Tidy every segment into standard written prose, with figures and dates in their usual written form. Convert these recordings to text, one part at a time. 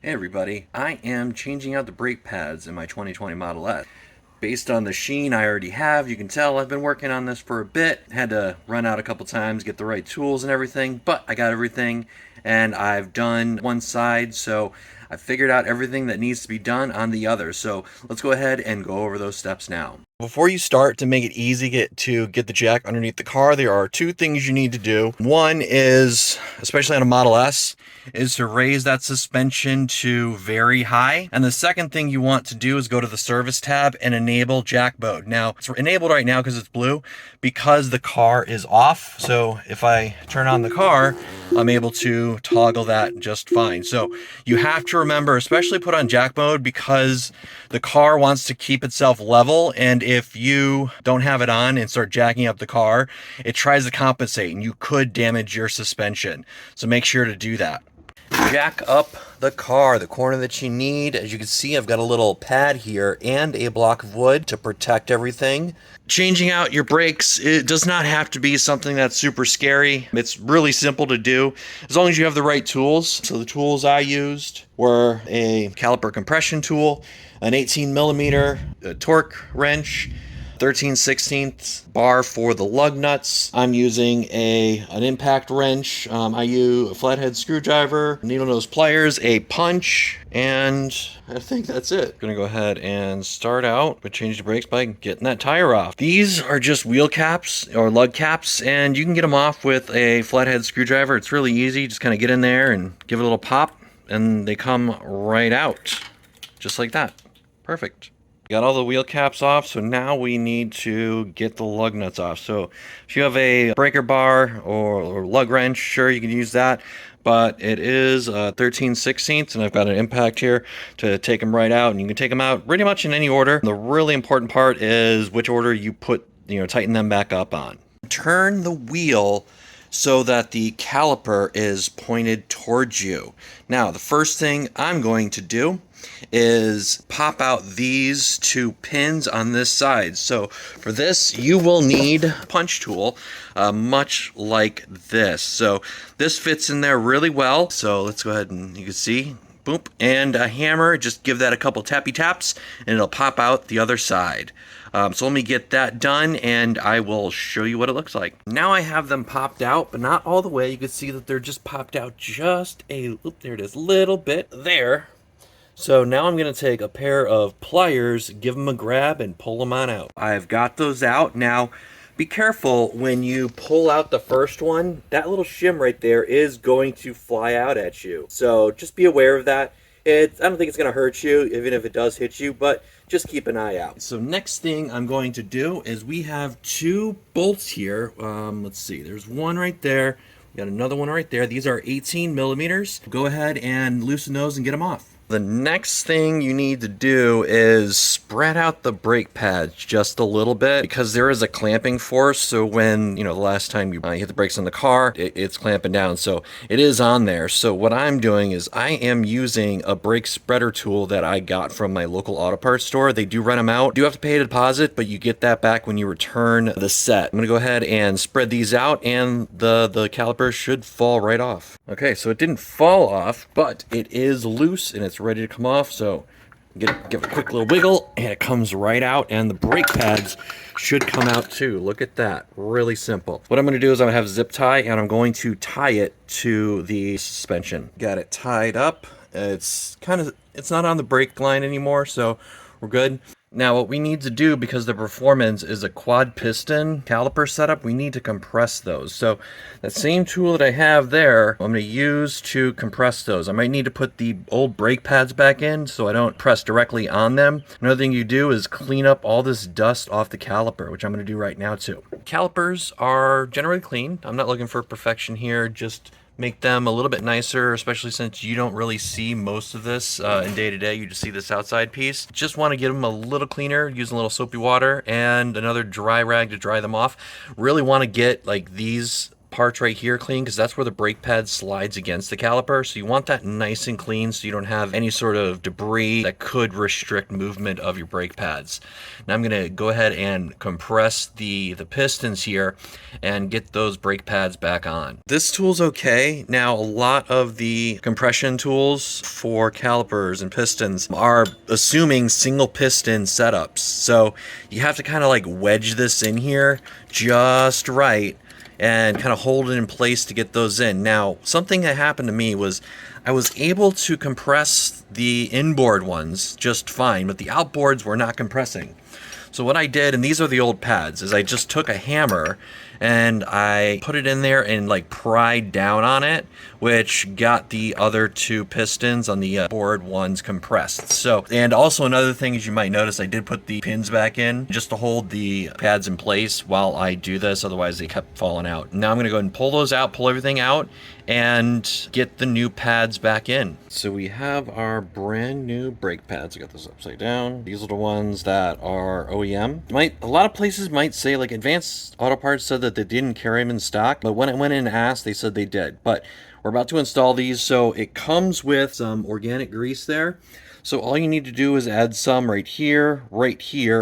Hey everybody, I am changing out the brake pads in my 2020 Model S. Based on the sheen I already have, you can tell I've been working on this for a bit. Had to run out a couple times, get the right tools and everything, but I got everything and I've done one side, so I figured out everything that needs to be done on the other. So let's go ahead and go over those steps now. Before you start, to make it easy to get the jack underneath the car, there are two things you need to do. One is, especially on a Model S, is to raise that suspension to very high. And the second thing you want to do is go to the service tab and enable jack mode. Now, it's enabled right now because it's blue, because the car is off. So if I turn on the car, I'm able to toggle that just fine. So you have to remember, especially put on jack mode, because the car wants to keep itself level, and if you don't have it on and start jacking up the car, it tries to compensate and you could damage your suspension. So make sure to do that. Jack up the car, the corner that you need. As you can see, I've got a little pad here and a block of wood to protect everything. Changing out your brakes, it does not have to be something that's super scary. It's really simple to do as long as you have the right tools. So the tools I used were a caliper compression tool, an 18mm torque wrench, 13/16 bar for the lug nuts. I'm using an impact wrench. I use a flathead screwdriver, needle nose pliers, a punch, and I think that's it. Gonna go ahead and start out with changing the brakes by getting that tire off. These are just wheel caps or lug caps, and you can get them off with a flathead screwdriver. It's really easy. Just kind of get in there and give it a little pop, and they come right out, just like that. Perfect. Got all the wheel caps off, so now we need to get the lug nuts off. So if you have a breaker bar or lug wrench, sure, you can use that, but it is 13/16, and I've got an impact here to take them right out, and you can take them out pretty much in any order. The really important part is which order you tighten them back up on. Turn the wheel so that the caliper is pointed towards you. Now, the first thing I'm going to do is pop out these two pins on this side. So for this, you will need a punch tool, much like this. So this fits in there really well. So let's go ahead and you can see, boop, and a hammer. Just give that a couple tappy taps and it'll pop out the other side. So let me get that done and I will show you what it looks like. Now I have them popped out, but not all the way. You can see that they're just popped out just there it is, little bit there. So now I'm going to take a pair of pliers, give them a grab, and pull them on out. I've got those out. Now, be careful when you pull out the first one. That little shim right there is going to fly out at you. So just be aware of that. I don't think it's going to hurt you, even if it does hit you, but just keep an eye out. So next thing I'm going to do is we have two bolts here. Let's see, there's one right there. We got another one right there. These are 18mm. Go ahead and loosen those and get them off. The next thing you need to do is spread out the brake pads just a little bit, because there is a clamping force. So when, the last time you hit the brakes on the car, it's clamping down. So it is on there. So what I'm doing is I am using a brake spreader tool that I got from my local auto parts store. They do rent them out. You do have to pay a deposit, but you get that back when you return the set. I'm going to go ahead and spread these out, and the caliper should fall right off. Okay, so it didn't fall off, but it is loose and it's ready to come off. So give it a quick little wiggle and it comes right out, and the brake pads should come out too. Look at that, really simple. What I'm going to do is I'm going to have a zip tie and I'm going to tie it to the suspension. Got it tied up. It's not on the brake line anymore, so we're good. Now what we need to do, because the Performance is a quad piston caliper setup, we need to compress those. So that same tool that I have there, I'm going to use to compress those. I might need to put the old brake pads back in so I don't press directly on them. Another thing you do is clean up all this dust off the caliper, which I'm going to do right now too. Calipers are generally clean. I'm not looking for perfection here, just make them a little bit nicer, especially since you don't really see most of this in day-to-day. You just see this outside piece. Just want to get them a little cleaner using a little soapy water and another dry rag to dry them off. Really want to get like these parts right here clean, because that's where the brake pad slides against the caliper. So you want that nice and clean so you don't have any sort of debris that could restrict movement of your brake pads. Now I'm going to go ahead and compress the pistons here and get those brake pads back on. This tool's okay. Now, a lot of the compression tools for calipers and pistons are assuming single piston setups. So you have to kind of like wedge this in here just right and kind of hold it in place to get those in. Now, something that happened to me was I was able to compress the inboard ones just fine, but the outboards were not compressing. So what I did, and these are the old pads, is I just took a hammer and I put it in there and like pried down on it, which got the other two pistons on the board ones compressed. So, and also another thing is you might notice I did put the pins back in just to hold the pads in place while I do this, otherwise they kept falling out. Now I'm gonna go ahead and pull those out, pull everything out, and get the new pads back in. So we have our brand new brake pads. I got this upside down. These are the ones that are OEM. A lot of places might say, like Advanced Auto Parts said that they didn't carry them in stock, but when I went in and asked, they said they did. But we're about to install these, so it comes with some organic grease there. So all you need to do is add some right here,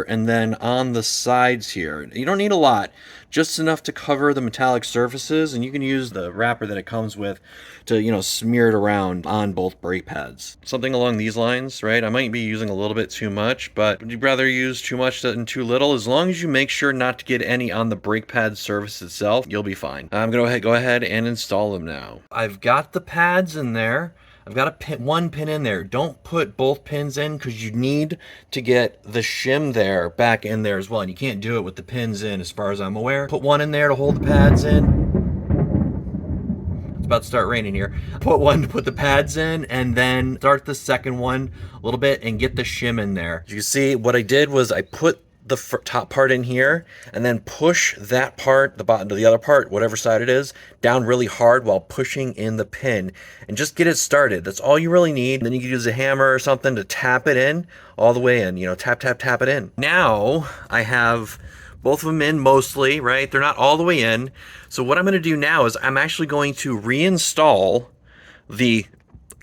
and then on the sides here. You don't need a lot, just enough to cover the metallic surfaces, and you can use the wrapper that it comes with to, you know, smear it around on both brake pads. Something along these lines, right? I might be using a little bit too much, but would you rather use too much than too little? As long as you make sure not to get any on the brake pad surface itself, you'll be fine. I'm gonna go ahead and install them now. I've got the pads in there. I've got a pin, one pin in there. Don't put both pins in because you need to get the shim there back in there as well. And you can't do it with the pins in as far as I'm aware. Put one in there to hold the pads in. It's about to start raining here. Put one to put the pads in, and then start the second one a little bit and get the shim in there. As you can see, what I did was I put the top part in here and then push that part, the bottom to the other part, whatever side it is, down really hard while pushing in the pin and just get it started. That's all you really need. And then you can use a hammer or something to tap it in all the way in, you know, tap it in. Now I have both of them in mostly, right? They're not all the way in. So what I'm going to do now is I'm actually going to reinstall the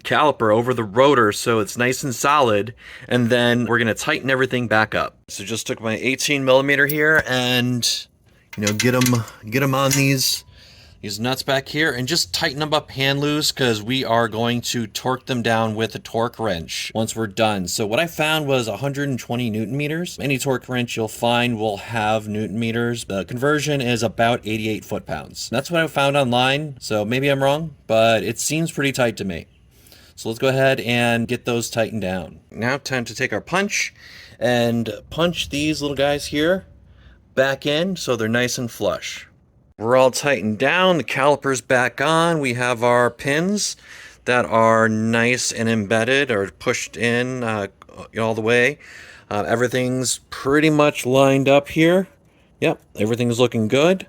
caliper over the rotor so it's nice and solid, and then we're going to tighten everything back up. So just took my 18 millimeter here and, you know, get them on these nuts back here and just tighten them up hand loose, because we are going to torque them down with a torque wrench once we're done. So what I found was 120 Newton meters. Any torque wrench you'll find will have Newton meters. The conversion is about 88 foot-pounds. That's what I found online, so maybe I'm wrong, but it seems pretty tight to me. So let's go ahead and get those tightened down. Now time to take our punch and punch these little guys here back in so they're nice and flush. We're all tightened down, the caliper's back on. We have our pins that are nice and embedded or pushed in all the way. Everything's pretty much lined up here. Yep, everything's looking good.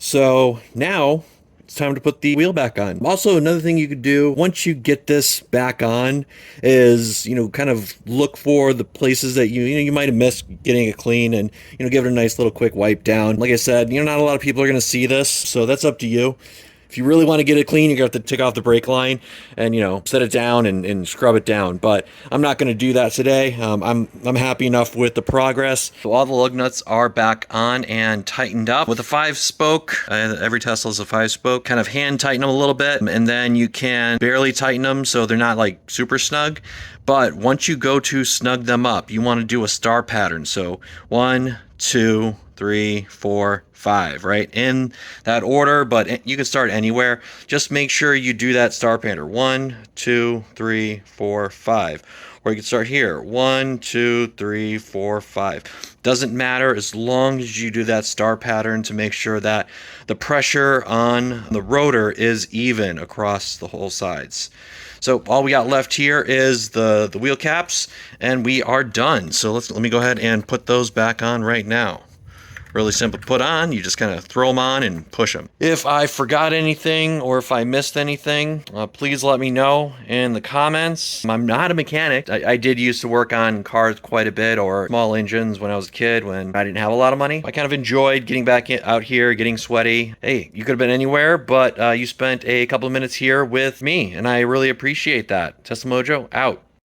So now it's time to put the wheel back on. Also, another thing you could do once you get this back on is, you know, kind of look for the places that you might have missed getting it clean, and, you know, give it a nice little quick wipe down. Like I said, you know, not a lot of people are going to see this, so that's up to you. If you really want to get it clean, you're going to have to take off the brake line and, you know, set it down and scrub it down. But I'm not going to do that today. I'm happy enough with the progress. So all the lug nuts are back on and tightened up with a 5-spoke. Every Tesla is a 5-spoke. Kind of hand tighten them a little bit, and then you can barely tighten them so they're not like super snug. But once you go to snug them up, you want to do a star pattern. So 1, 2, 3, 4, 5, right? In that order, but you can start anywhere. Just make sure you do that star pattern. 1, 2, 3, 4, 5. Or you can start here. 1, 2, 3, 4, 5. Doesn't matter as long as you do that star pattern to make sure that the pressure on the rotor is even across the whole sides. So all we got left here is the wheel caps, and we are done. So let me go ahead and put those back on right now. Really simple to put on. You just kind of throw them on and push them. If I forgot anything or if I missed anything, please let me know in the comments. I'm not a mechanic. I did used to work on cars quite a bit, or small engines when I was a kid when I didn't have a lot of money. I kind of enjoyed getting back out here, getting sweaty. Hey, you could have been anywhere, but you spent a couple of minutes here with me, and I really appreciate that. Tesla Mojo, out.